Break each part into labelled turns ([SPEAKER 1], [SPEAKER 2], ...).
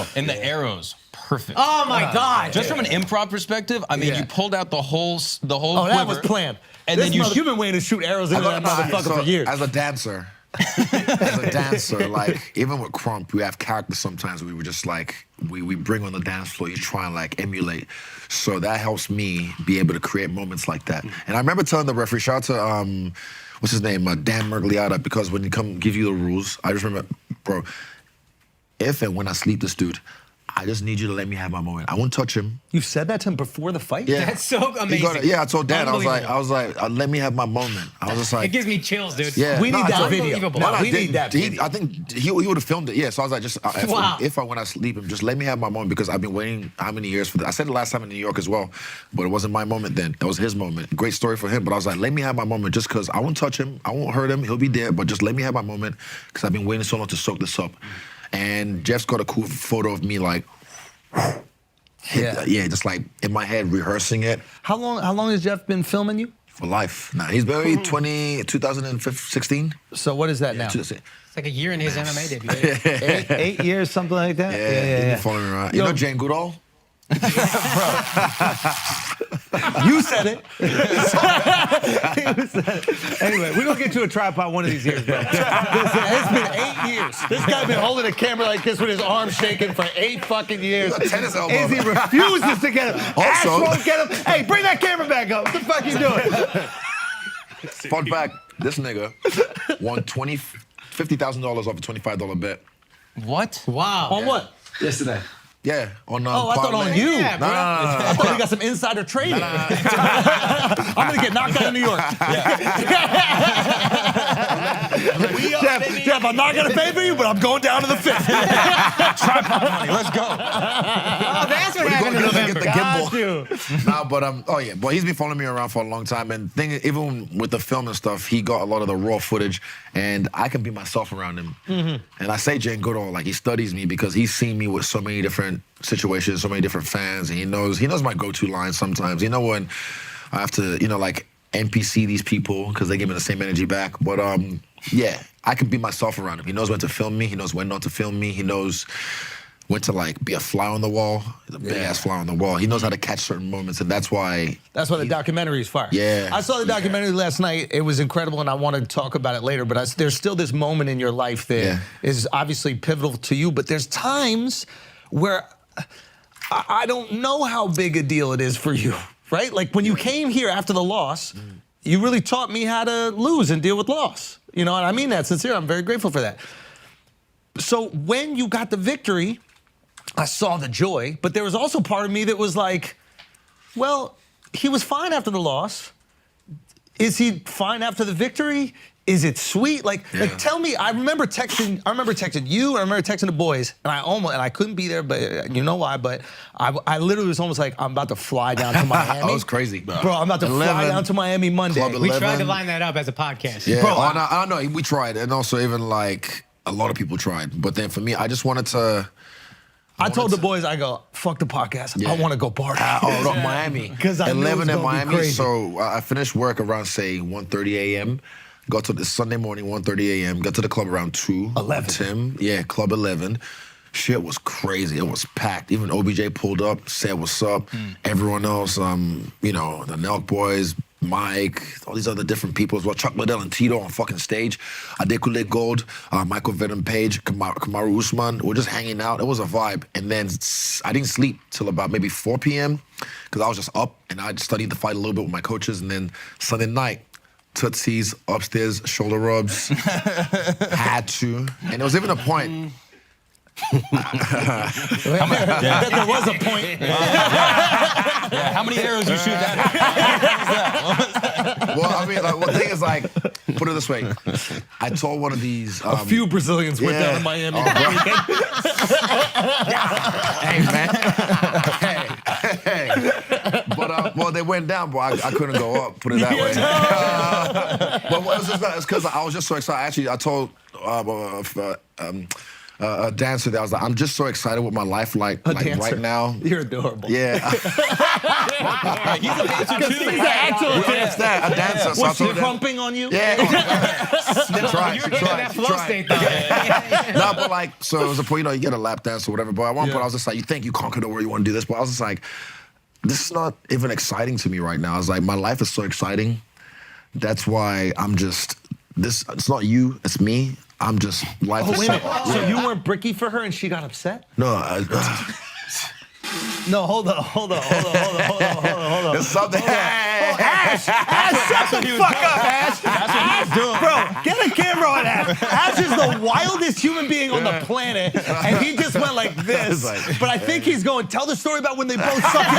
[SPEAKER 1] bro. And the arrows, perfect.
[SPEAKER 2] Oh my God!
[SPEAKER 1] Just from an improv perspective, I mean, you pulled out the whole
[SPEAKER 3] Oh, that was planned.
[SPEAKER 1] And then
[SPEAKER 3] you've been waiting to shoot arrows into that motherfucker for years.
[SPEAKER 4] As a dancer, like even with Crump, we have characters sometimes we were just like we bring on the dance floor, you try and like emulate. So that helps me be able to create moments like that. And I remember telling the referee, shout out to what's his name, Dan Mergliata, because when he come give you the rules, I just remember, bro, if and when I sleep this dude, I just need you to let me have my moment. I won't touch him.
[SPEAKER 3] You said that to him before the fight?
[SPEAKER 4] Yeah.
[SPEAKER 2] That's so amazing.
[SPEAKER 4] I told Dan, I was like, let me have my moment. I was just like,
[SPEAKER 2] it gives me chills, dude.
[SPEAKER 4] Yeah.
[SPEAKER 3] We need that video.
[SPEAKER 2] We
[SPEAKER 3] need that video.
[SPEAKER 4] I think he would have filmed it. Yeah, so I was like, just when I sleep him, just let me have my moment because I've been waiting how many years for this. I said it last time in New York as well, but it wasn't my moment then. It was his moment. Great story for him, but I was like, let me have my moment just because I won't touch him, I won't hurt him, he'll be there, but just let me have my moment because I've been waiting so long to soak this up. And Jeff's got a cool photo of me like, just like in my head rehearsing it.
[SPEAKER 3] How long has Jeff been filming you?
[SPEAKER 4] For life. Nah, he's been 2016.
[SPEAKER 3] So what is that now?
[SPEAKER 2] It's like a year in his MMA debut.
[SPEAKER 3] 8 years, something like that?
[SPEAKER 4] Yeah. He's been following me around. You know Jane Goodall?
[SPEAKER 3] Bro. You said it. Anyway, we're going to get you a tripod one of these years, bro. It's been 8 years. This guy's been holding a camera like this with his arm shaking for 8 fucking years.
[SPEAKER 4] Tennis elbow.
[SPEAKER 3] Izzy refuses to get him. Ash won't get him. Hey, bring that camera back up. What the fuck you doing?
[SPEAKER 4] Fun fact, this nigga won $50,000 off a $25 bet.
[SPEAKER 1] What?
[SPEAKER 2] Wow.
[SPEAKER 3] On what?
[SPEAKER 5] Yesterday.
[SPEAKER 4] Yeah, on
[SPEAKER 3] I thought on you.
[SPEAKER 2] Yeah, bro.
[SPEAKER 3] I thought we got some insider trading. I'm gonna get knocked out of New York. Jeff, I'm not gonna pay for you, but I'm going down to the fifth.
[SPEAKER 1] Tripod money, let's go.
[SPEAKER 2] Oh, that's what happened in November.
[SPEAKER 4] Got you. Nah, but he's been following me around for a long time, and even with the film and stuff, he got a lot of the raw footage, and I can be myself around him. And I say Jane Goodall, like he studies me because he's seen me with so many different situations, so many different fans, and he knows my go-to line sometimes. You know when I have to, like NPC these people because they give me the same energy back. But I can be myself around him. He knows when to film me. He knows when not to film me. He knows when to like be a fly on the wall. He's a big ass fly on the wall. He knows how to catch certain moments, and that's why.
[SPEAKER 3] That's why the documentary is fire.
[SPEAKER 4] Yeah.
[SPEAKER 3] I saw the documentary last night. It was incredible, and I wanted to talk about it later. But there's still this moment in your life that is obviously pivotal to you. But there's times where I don't know how big a deal it is for you, right? Like when you came here after the loss, you really taught me how to lose and deal with loss. You know, and I mean that sincere. I'm very grateful for that. So when you got the victory, I saw the joy, but there was also part of me that was like, well, he was fine after the loss. Is he fine after the victory? Is it sweet? Like tell me. I remember texting you. I remember texting the boys, and I couldn't be there, but you know why? But I literally was almost like, I'm about to fly down to Miami.
[SPEAKER 4] That was crazy,
[SPEAKER 3] bro. I'm about to fly down to Miami Monday.
[SPEAKER 2] We tried to line that up as a podcast.
[SPEAKER 4] Yeah, bro. I know we tried, and also even like a lot of people tried. But then for me, I just wanted to.
[SPEAKER 3] I told the boys, I go, fuck the podcast. I want to go party.
[SPEAKER 4] Miami.
[SPEAKER 3] Because I
[SPEAKER 4] 11 in Miami. So I finished work around say 1:30 a.m. Got to this Sunday morning, 1:30 a.m. Got to the club around 2.
[SPEAKER 3] 11.
[SPEAKER 4] Tim, Club 11. Shit was crazy. It was packed. Even OBJ pulled up, said what's up. Everyone else, the Nelk boys, Mike, all these other different people as well. Chuck Liddell and Tito on fucking stage. Adekule Gold, Michael Venom Page, Kamaru Usman. We're just hanging out. It was a vibe. And then I didn't sleep till about maybe 4 p.m. because I was just up and I studied the fight a little bit with my coaches. And then Sunday night, Tootsies, upstairs, shoulder rubs. Had to. And there was even a point.
[SPEAKER 3] There was a point.
[SPEAKER 1] How many arrows you shoot that?
[SPEAKER 4] Well, I mean, the thing is, like, put it this way. I told one of these.
[SPEAKER 3] A few Brazilians went down to Miami.
[SPEAKER 4] Hey, man. Hey. But, they went down, but I couldn't go up, put it that way. But it's because I was just so excited. Actually, I told a dancer there. I was like, I'm just so excited with my life, like
[SPEAKER 3] dancer.
[SPEAKER 4] right now.
[SPEAKER 3] You're adorable.
[SPEAKER 4] Yeah.
[SPEAKER 1] Like, he's a dancer too.
[SPEAKER 3] He's an actual
[SPEAKER 4] We understand, a dancer. So I
[SPEAKER 3] Was she
[SPEAKER 4] told them-
[SPEAKER 3] crumping on you?
[SPEAKER 4] Yeah. She tried.
[SPEAKER 2] You're
[SPEAKER 4] She
[SPEAKER 2] getting
[SPEAKER 4] tried.
[SPEAKER 2] that
[SPEAKER 4] She
[SPEAKER 2] flow
[SPEAKER 4] tried.
[SPEAKER 2] state, though.
[SPEAKER 4] No, but like, so it was a point, you get a lap dance or whatever. But at one point, I was just like, you think you conquered the world, you want to do this? But I was just like, this is not even exciting to me right now. I was like, my life is so exciting. That's why I'm just, it's not you, it's me. I'm just, life
[SPEAKER 3] Oh,
[SPEAKER 4] is
[SPEAKER 3] wait a
[SPEAKER 4] so,
[SPEAKER 3] minute. So you weren't bricky for her and she got upset?
[SPEAKER 4] No,
[SPEAKER 3] No, hold on.
[SPEAKER 4] there's something.
[SPEAKER 3] Ash, shut the fuck up, Ash.
[SPEAKER 1] That's what he was doing.
[SPEAKER 3] Bro, get a camera on Ash. Ash is the wildest human being on the planet, and he just went like this. But I think he's going, tell the story about when they both sucked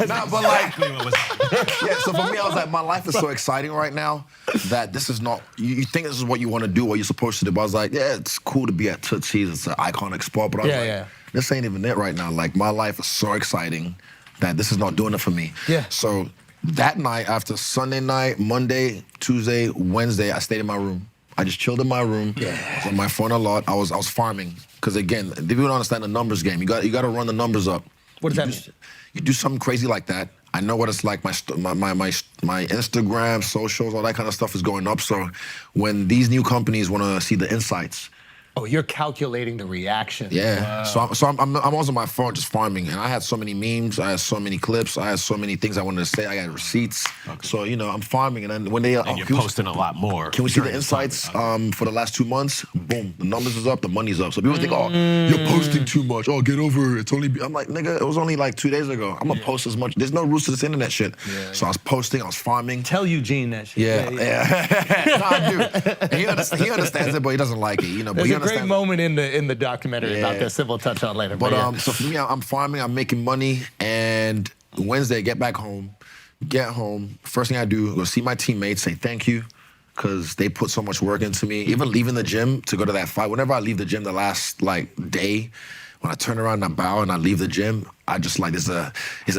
[SPEAKER 3] it.
[SPEAKER 4] Nah, but like, yeah, so for me, I was like, my life is so exciting right now that this is not, you think this is what you want to do, what you're supposed to do. But I was like, yeah, it's cool to be at Tootsie's. It's an iconic spot. But I was like, this ain't even it right now. Like, my life is so exciting that this is not doing it for me.
[SPEAKER 3] Yeah.
[SPEAKER 4] So that night, after Sunday night, Monday, Tuesday, Wednesday, I stayed in my room. I just chilled in my room. Yeah. On my phone a lot. I was farming. Because again, people don't understand the numbers game. You got to run the numbers up.
[SPEAKER 3] What does that mean?
[SPEAKER 4] You do something crazy like that. I know what it's like. My Instagram, socials, all that kind of stuff is going up. So when these new companies want to see the insights,
[SPEAKER 3] Oh, you're calculating the reaction.
[SPEAKER 4] yeah. Wow. So I'm always on my phone just farming, and I had so many memes, I had so many clips, I had so many things I wanted to say. I got receipts. Okay. So I'm farming, and then when they
[SPEAKER 5] And you're posting a lot more.
[SPEAKER 4] can we see the insights for the last 2 months? Boom, the numbers is up, the money's up. So people think, oh, you're posting too much. Oh, get over it. It's only. I'm like, nigga, it was only like 2 days ago. I'm gonna post as much. There's no rules to this internet shit. Yeah, so I was posting, I was farming.
[SPEAKER 3] Tell Eugene that shit.
[SPEAKER 4] Yeah. No, I do. And he understands it, but he doesn't like it. But
[SPEAKER 3] There's
[SPEAKER 4] he
[SPEAKER 3] a great
[SPEAKER 4] understands.
[SPEAKER 3] moment in the documentary about this that we'll touch on later.
[SPEAKER 4] But
[SPEAKER 3] yeah.
[SPEAKER 4] so for me, I'm farming, I'm making money, and Wednesday, get home, first thing I do, go see my teammates, say thank you, because they put so much work into me. Even leaving the gym to go to that fight, whenever I leave the gym the last day, when I turn around and I bow and I leave the gym, I just there's a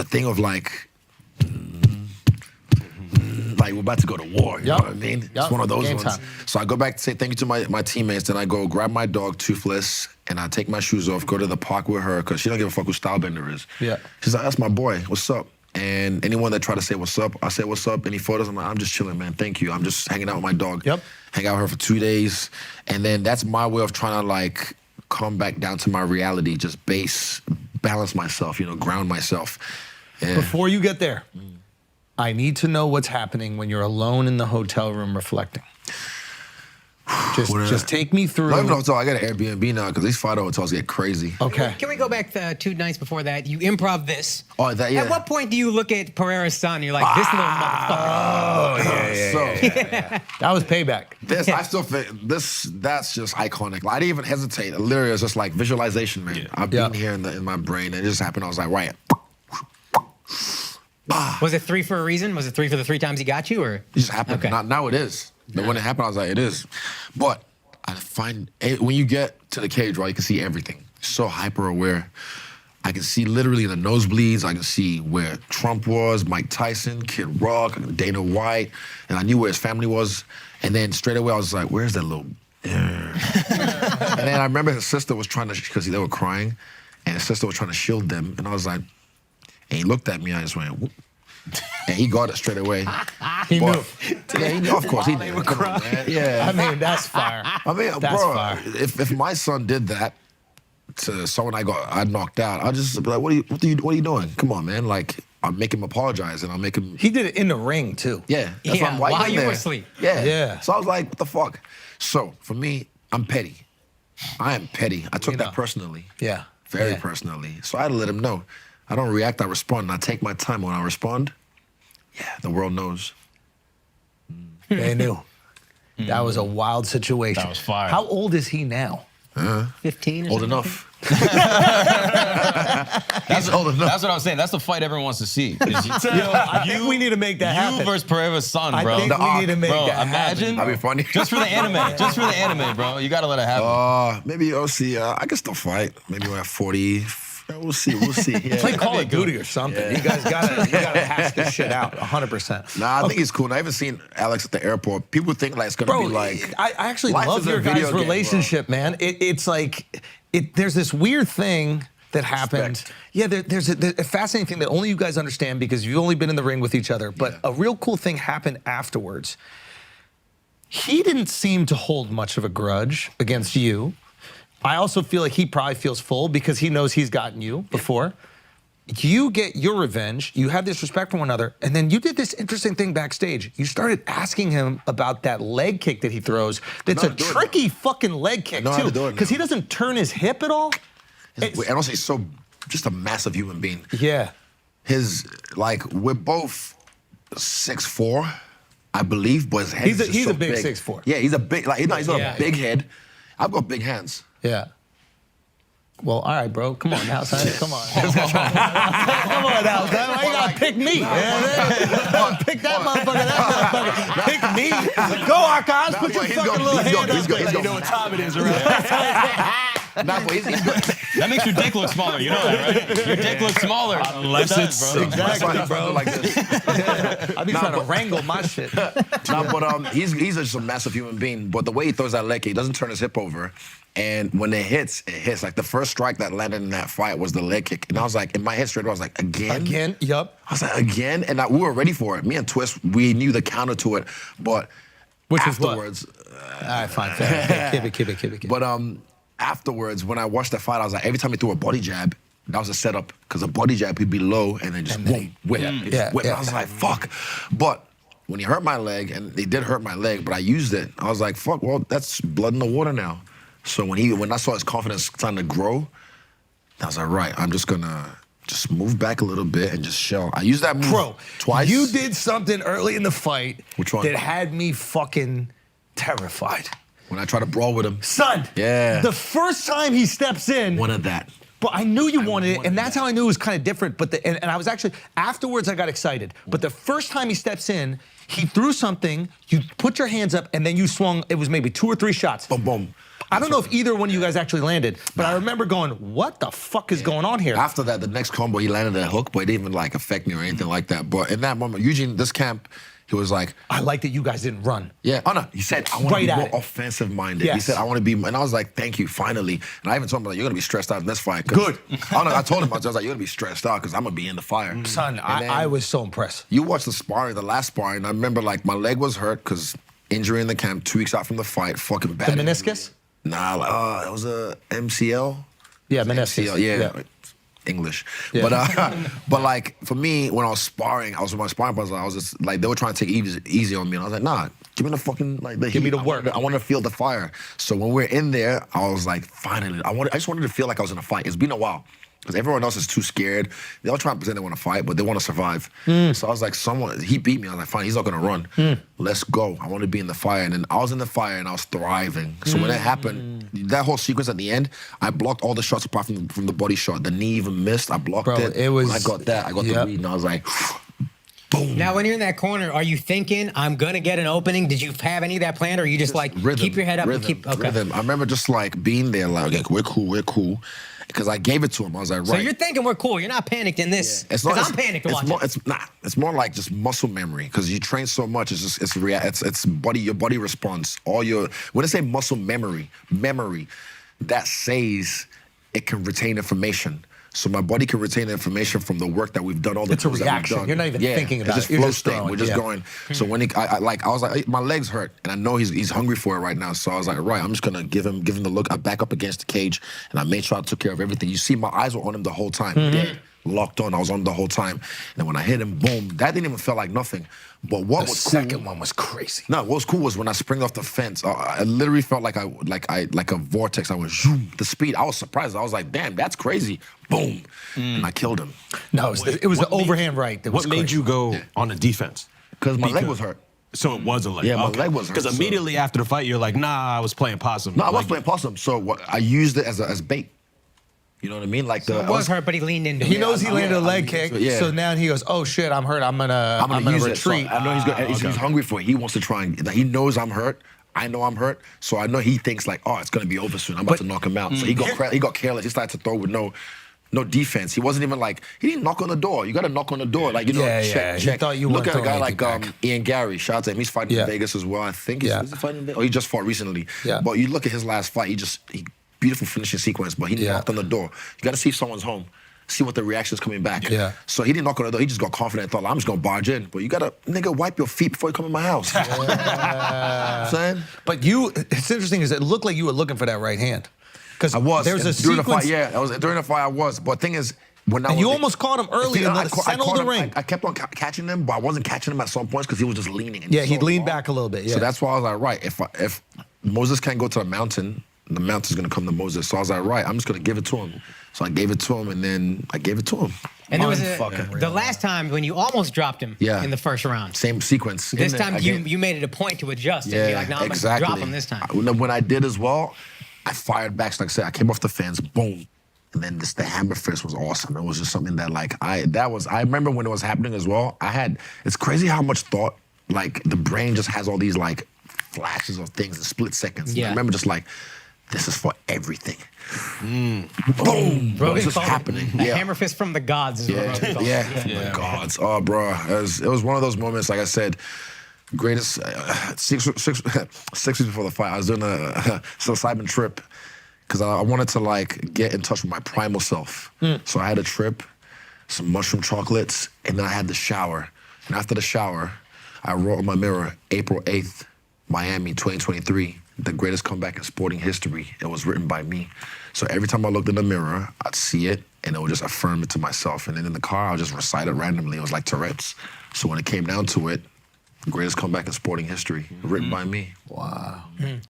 [SPEAKER 4] thing of like we're about to go to war, you know what I mean? It's one of those
[SPEAKER 3] Game
[SPEAKER 4] ones.
[SPEAKER 3] time.
[SPEAKER 4] So I go back to say thank you to my teammates, then I go grab my dog, Toothless, and I take my shoes off, go to the park with her, because she don't give a fuck who Stylebender is.
[SPEAKER 3] Yeah.
[SPEAKER 4] She's like, that's my boy, what's up? And anyone that try to say what's up, I say what's up. Any photos, I'm like, I'm just chilling, man, thank you. I'm just hanging out with my dog.
[SPEAKER 3] Yep.
[SPEAKER 4] Hang out with her for 2 days. And then that's my way of trying to come back down to my reality, just balance myself, ground myself. Yeah.
[SPEAKER 3] Before you get there, I need to know what's happening when you're alone in the hotel room reflecting. Just take me through.
[SPEAKER 4] Not even a hotel. I got an Airbnb now because these fight hotels get crazy.
[SPEAKER 3] Okay.
[SPEAKER 2] Can we go back 2 nights before that? You improv this.
[SPEAKER 4] Oh, that, yeah.
[SPEAKER 2] At what point do you look at Pereira's son and you're like, this little motherfucker?
[SPEAKER 3] Oh, yeah. That was payback.
[SPEAKER 4] This, I still think, that's just iconic. I didn't even hesitate. Literally, it's just like visualization, man. I've been here in my brain, and it just happened. I was like, right.
[SPEAKER 2] Was it 3 for a reason? Was it 3 for the 3 times he got you, or?
[SPEAKER 4] It just happened.
[SPEAKER 2] Okay.
[SPEAKER 4] Now it is. But when it happened, I was like, it is. But I find when you get to the cage, right, you can see everything. So hyper aware. I can see literally the nosebleeds. I can see where Trump was, Mike Tyson, Kid Rock, Dana White, and I knew where his family was. And then straight away, I was like, where's that little? And then I remember his sister was trying to, because they were crying, and his sister was trying to shield them, and I was like, and he looked at me, I just went, whoop. And he got it straight away.
[SPEAKER 3] He knew.
[SPEAKER 4] Yeah, he knew, of course, he knew. Come on, man. Yeah.
[SPEAKER 3] I mean, that's fire.
[SPEAKER 4] I mean,
[SPEAKER 3] That's
[SPEAKER 4] bro,
[SPEAKER 3] fire.
[SPEAKER 4] if my son did that to someone I knocked out, I'd just be like, what are you doing? Come on, man. I'll make him apologize, and I'll make him.
[SPEAKER 3] He did it in the ring, too.
[SPEAKER 4] Yeah. That's why I'm like,
[SPEAKER 2] while
[SPEAKER 4] in
[SPEAKER 2] you
[SPEAKER 4] there.
[SPEAKER 2] were asleep.
[SPEAKER 4] Yeah.
[SPEAKER 3] Yeah.
[SPEAKER 4] So I was like, what the fuck? So for me, I'm petty. I am petty. I took that personally.
[SPEAKER 3] Yeah.
[SPEAKER 4] Very personally. So I had to let him know. I don't react, I respond. And I take my time. When I respond, the world knows.
[SPEAKER 3] They knew. That was a wild situation.
[SPEAKER 1] That was fire.
[SPEAKER 3] How old is he now?
[SPEAKER 2] 15 or
[SPEAKER 4] Old
[SPEAKER 2] something?
[SPEAKER 4] enough.
[SPEAKER 1] That's
[SPEAKER 4] old enough.
[SPEAKER 1] That's what I was saying. That's the fight everyone wants to see.
[SPEAKER 3] I think we need to make that happen.
[SPEAKER 1] You versus Pereira's son, bro.
[SPEAKER 3] I think we need to make
[SPEAKER 1] Bro,
[SPEAKER 3] that
[SPEAKER 1] imagine.
[SPEAKER 4] That'd be funny.
[SPEAKER 1] Just for the anime. Just for the anime, bro. You got to let it happen.
[SPEAKER 4] Maybe OC, I can still fight. Maybe when I'm 40. We'll see. We'll see. Yeah.
[SPEAKER 3] Play Call of Duty or something. You guys gotta hash this shit out 100%.
[SPEAKER 4] Nah, I think he's cool. And I haven't seen Alex at the airport. People think like it's gonna be like.
[SPEAKER 3] I actually
[SPEAKER 4] life
[SPEAKER 3] love
[SPEAKER 4] is a
[SPEAKER 3] your
[SPEAKER 4] video
[SPEAKER 3] guys'
[SPEAKER 4] game,
[SPEAKER 3] relationship, man. It's like there's this weird thing that happened.
[SPEAKER 4] Respect.
[SPEAKER 3] Yeah, there's a fascinating thing that only you guys understand because you've only been in the ring with each other. But a real cool thing happened afterwards. He didn't seem to hold much of a grudge against you. I also feel like he probably feels full because he knows he's gotten you before. You get your revenge, you have this respect for one another, and then you did this interesting thing backstage. You started asking him about that leg kick that he throws. That's a tricky fucking leg kick, too. Because he doesn't turn his hip at all.
[SPEAKER 4] And also, he's so just a massive human being.
[SPEAKER 3] Yeah.
[SPEAKER 4] We're both 6'4", I believe, but his head is just
[SPEAKER 3] he's
[SPEAKER 4] so
[SPEAKER 3] a big
[SPEAKER 4] big.
[SPEAKER 3] 6'4".
[SPEAKER 4] Yeah, he's a big, he's got a big head. I've got big hands.
[SPEAKER 3] Yeah. Well, all right, bro. Come on now, son. Come on. Come on now, son. Why you gotta pick me? Pick that motherfucker, Pick me. Go, Archives. Put your fucking little hand up there.
[SPEAKER 4] You know what time it is, right? Nah, but he's good.
[SPEAKER 1] That makes your dick look smaller. You know that, right? Your dick looks smaller.
[SPEAKER 5] Unless it's
[SPEAKER 1] bro.
[SPEAKER 3] Exactly, bro.
[SPEAKER 4] Like this.
[SPEAKER 3] I be trying to wrangle my shit.
[SPEAKER 4] Nah, but he's just a massive human being. But the way he throws that leg kick, he doesn't turn his hip over. And when it hits. Like the first strike that landed in that fight was the leg kick. And I was like, in my head straight away, I was like, again?
[SPEAKER 3] Again? Yup.
[SPEAKER 4] I was like, again? And we were ready for it. Me and Twist, we knew the counter to it. But
[SPEAKER 3] Which
[SPEAKER 4] afterwards.
[SPEAKER 3] All right, fine. Fair. Keep it.
[SPEAKER 4] But afterwards, when I watched the fight, I was like, every time he threw a body jab, that was a setup. Because a body jab, he'd be low and then just boom, whip. Whip. I was like, fuck. But when he hurt my leg, and he did hurt my leg, but I used it, I was like, fuck, well, that's blood in the water now. So when I saw his confidence starting to grow, I was like, right, I'm just gonna just move back a little bit and just shell. I used that move twice.
[SPEAKER 3] You did something early in the fight
[SPEAKER 4] Which one?
[SPEAKER 3] that had me fucking terrified.
[SPEAKER 4] When I tried to brawl with him.
[SPEAKER 3] Son,
[SPEAKER 4] Yeah.
[SPEAKER 3] the first time he steps in,
[SPEAKER 4] Wanted that.
[SPEAKER 3] but I knew you wanted it, and that's how I knew it was kind of different. But and I was actually, afterwards I got excited. But the first time he steps in, he threw something, you put your hands up, and then you swung, it was maybe 2 or 3 shots.
[SPEAKER 4] Boom, boom.
[SPEAKER 3] I don't know if either one of you guys actually landed, but I remember going, what the fuck is going on here?
[SPEAKER 4] After that, the next combo, he landed that hook, but it didn't even affect me or anything like that. But in that moment, Eugene, this camp, he was like,
[SPEAKER 3] I like that you guys didn't run.
[SPEAKER 4] yeah. Oh, no. He said, I want
[SPEAKER 3] Right
[SPEAKER 4] to be
[SPEAKER 3] at
[SPEAKER 4] more
[SPEAKER 3] it.
[SPEAKER 4] offensive minded.
[SPEAKER 3] Yes.
[SPEAKER 4] He said, I want to be, and I was like, thank you, finally. And I even told him, like, you're going to be stressed out in this fight.
[SPEAKER 3] Good.
[SPEAKER 4] I told him, I was like, you're going to be stressed out because I'm going to be in the fire.
[SPEAKER 3] Son,
[SPEAKER 4] And
[SPEAKER 3] I
[SPEAKER 4] then
[SPEAKER 3] was so impressed.
[SPEAKER 4] You watched the last sparring. I remember, my leg was hurt because injury in the camp, 2 weeks out from the fight, fucking bad.
[SPEAKER 3] The meniscus?
[SPEAKER 4] Nah, it was a MCL.
[SPEAKER 3] Yeah, meniscus.
[SPEAKER 4] MCL, yeah. English.
[SPEAKER 3] Yeah.
[SPEAKER 4] But for me, when I was sparring, I was with my sparring partners, I was just they were trying to take it easy on me. And I was like, nah, give me the fucking the
[SPEAKER 3] Give me
[SPEAKER 4] heat.
[SPEAKER 3] the work.
[SPEAKER 4] I want to feel the fire. So when we're in there, I was like, finally, I just wanted to feel like I was in a fight. It's been a while. Because everyone else is too scared. They all try to pretend they want to fight, but they want to survive. So I was like, he beat me. I was like, fine, he's not going to run. Let's go. I want to be in the fire. And then I was in the fire and I was thriving. So when that happened, that whole sequence at the end, I blocked all the shots apart from the body shot. The knee even missed. I blocked it.
[SPEAKER 3] It was.
[SPEAKER 4] When I got that. I got the read and I was like, boom.
[SPEAKER 2] Now, when you're in that corner, are you thinking, I'm going to get an opening? Did you have any of that planned, or are you just keep your head up and keep... Okay.
[SPEAKER 4] Rhythm. I remember just being there, okay, we're cool. Because I gave it to him. I was like, right.
[SPEAKER 2] So you're thinking we're cool. You're not panicked in this. Because I'm panicked to watch it.
[SPEAKER 4] It's more like just muscle memory. Because you train so much, it's your body response. When I say muscle memory, that says it can retain information. So my body can retain the information from the work that we've done, all the
[SPEAKER 3] It's a
[SPEAKER 4] tools that we've
[SPEAKER 3] reaction.
[SPEAKER 4] done.
[SPEAKER 3] You're not even thinking about
[SPEAKER 4] it.
[SPEAKER 3] it. You're
[SPEAKER 4] Flow
[SPEAKER 3] just
[SPEAKER 4] state.
[SPEAKER 3] throwing.
[SPEAKER 4] We're just going. So when I was like, my legs hurt, and I know he's hungry for it right now. So I was like, right, I'm just gonna give him the look. I back up against the cage, and I made sure I took care of everything. You see, my eyes were on him the whole time. Dead, locked on. I was on the whole time. And when I hit him, boom, that didn't even feel like nothing. But what was cool?
[SPEAKER 3] The second one was crazy.
[SPEAKER 4] No, what was cool was when I spring off the fence. I literally felt like a vortex. I went zoom. The speed. I was surprised. I was like, damn, that's crazy. Boom, and I killed him.
[SPEAKER 3] No, it was the overhand right. That was
[SPEAKER 5] What made
[SPEAKER 3] crazy.
[SPEAKER 5] you go on the defense?
[SPEAKER 4] Because my leg was hurt.
[SPEAKER 5] So it was a leg.
[SPEAKER 4] Yeah, my leg was hurt,
[SPEAKER 5] Because immediately after the fight, you're like, nah, I was playing possum.
[SPEAKER 4] No, I was playing possum. So I used it as bait. You know what I mean? Like
[SPEAKER 2] It was hurt, but he leaned into it.
[SPEAKER 3] He knows he landed a leg
[SPEAKER 4] yeah,
[SPEAKER 3] kick,
[SPEAKER 4] yeah.
[SPEAKER 3] so now he goes, "Oh shit, I'm hurt. I'm gonna
[SPEAKER 4] use
[SPEAKER 3] retreat."
[SPEAKER 4] It. So I know he's good. He's hungry for it. He wants to try and. He knows I'm hurt. I know I'm hurt. So I know he thinks it's gonna be over soon. I'm about to knock him out. So he got careless. He started to throw with no no defense. He wasn't even like, he didn't knock on the door. You got to knock on the door. Like, you know, check.
[SPEAKER 3] He thought you
[SPEAKER 4] Look
[SPEAKER 3] weren't
[SPEAKER 4] at a guy
[SPEAKER 3] throwing
[SPEAKER 4] like
[SPEAKER 3] anything back.
[SPEAKER 4] Ian Gary. Shout out to him. He's fighting in Vegas as well. I think is he fighting in Vegas? Oh, he just fought recently.
[SPEAKER 3] Yeah.
[SPEAKER 4] But you look at his last fight, he beautiful finishing sequence, but he knocked on the door. You got to see if someone's home. See what the reaction is coming back.
[SPEAKER 3] Yeah.
[SPEAKER 4] So he didn't knock on the door. He just got confident and thought, I'm just going to barge in. But you got to, nigga, wipe your feet before you come in my house. You know what I'm saying?
[SPEAKER 3] But it's interesting is it looked like you were looking for that right hand. Because
[SPEAKER 4] I was.
[SPEAKER 3] There's a
[SPEAKER 4] during
[SPEAKER 3] sequence.
[SPEAKER 4] the fight, yeah. During the fight, I was. But the thing is, when I
[SPEAKER 3] And
[SPEAKER 4] was,
[SPEAKER 3] you almost caught him early in the center of the ring.
[SPEAKER 4] I kept on catching him, but I wasn't catching him at some points because he was just leaning.
[SPEAKER 3] Yeah, he'd lean back a little bit. Yeah.
[SPEAKER 4] So that's why I was like, right, if Moses can't go to the mountain's going to come to Moses. So I was like, right, I'm just going to give it to him. So I gave it to him, and then I gave it to him.
[SPEAKER 2] And there was the last time when you almost dropped him in the first round.
[SPEAKER 4] Same sequence.
[SPEAKER 2] This time you made it a point to adjust and be like, no, I'm going to drop him this time.
[SPEAKER 4] When I did as well, I fired back. So like I said, I came off the fence, boom. And then the hammer fist was awesome. It was just something that I remember when it was happening as well. It's crazy how much thought, like the brain just has all these like flashes of things in split seconds.
[SPEAKER 2] Yeah.
[SPEAKER 4] I remember just like, this is for everything. Boom! Bro, it's just happening.
[SPEAKER 2] A hammer fist from the gods is what Rogan called it.
[SPEAKER 4] The gods. Oh, bro, it was one of those moments. Like I said, greatest 6 weeks before the fight, I was doing a psilocybin trip because I wanted to like get in touch with my primal self. So I had a trip, some mushroom chocolates, and then I had the shower. And after the shower, I wrote on my mirror, April 8th, Miami, 2023. The greatest comeback in sporting history. It was written by me. So every time I looked in the mirror, I'd see it, and it would just affirm it to myself. And then in the car, I would just recite it randomly. It was like Tourette's. So when it came down to it, the greatest comeback in sporting history, written by me.
[SPEAKER 3] Wow.